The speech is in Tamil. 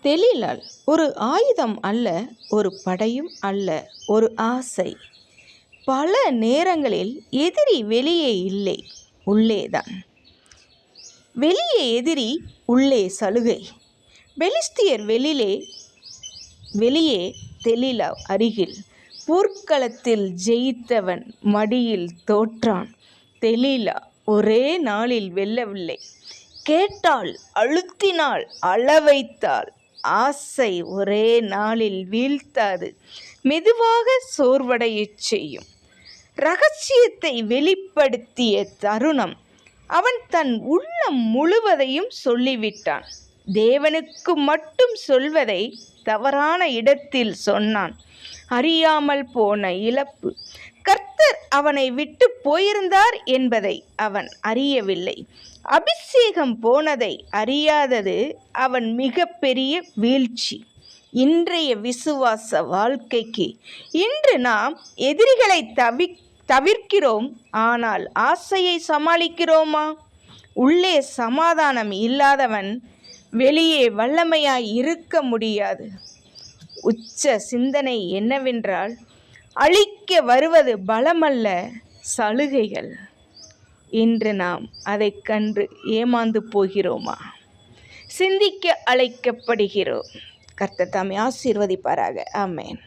தெலீலாள் ஒரு ஆயுதம் அல்ல, ஒரு படையும் அல்ல, ஒரு ஆசை. பல நேரங்களில் எதிரி வெளியே இல்லை, உள்ளேதான். வெளியே எதிரி, உள்ளே சலுகை. பெலிஸ்தியர் வெளியே தெலீலா அருகில். போர்க்களத்தில் ஜெயித்தவன் மடியில் தோற்றான். தெலீலா ஒரே நாளில் வெல்லவில்லை. கேட்டாள், அழுத்தினாள், அளவைத்தாள். ஆசை ஒரே நாளில் வீழ்த்தாது, மெதுவாக சோர்வடையச் செய்யும். இரகசியத்தை வெளிப்படுத்திய தருணம் அவன் தன் உள்ளம் முழுவதையும் சொல்லிவிட்டான். தேவனுக்கு மட்டும் சொல்வதை தவறான இடத்தில் சொன்னான். அறியாமல் போன இழப்பு. கர்த்தர் அவனை விட்டு போயிருந்தார் என்பதை அவன் அறியவில்லை. அபிஷேகம் போனதை அறியாதது அவன் மிகப்பெரிய வீழ்ச்சி. இன்றைய விசுவாச வாழ்க்கைக்கு இன்று நாம் எதிரிகளை தவிர்க்கிறோம், ஆனால் ஆசையை சமாளிக்கிறோமா? உள்ளே சமாதானம் இல்லாதவன் வெளியே வல்லமையாய் இருக்க முடியாது. உச்ச சிந்தனை என்னவென்றால், அழிக்க வருவது பலமல்ல, சலுகைகள். இன்று நாம் அதை கண்டு ஏமாந்து போகிறோமா? சிந்திக்க அழைக்கப்படுகிறோம். கர்த்தர் தாமே ஆசீர்வதிப்பாராக. ஆமென்.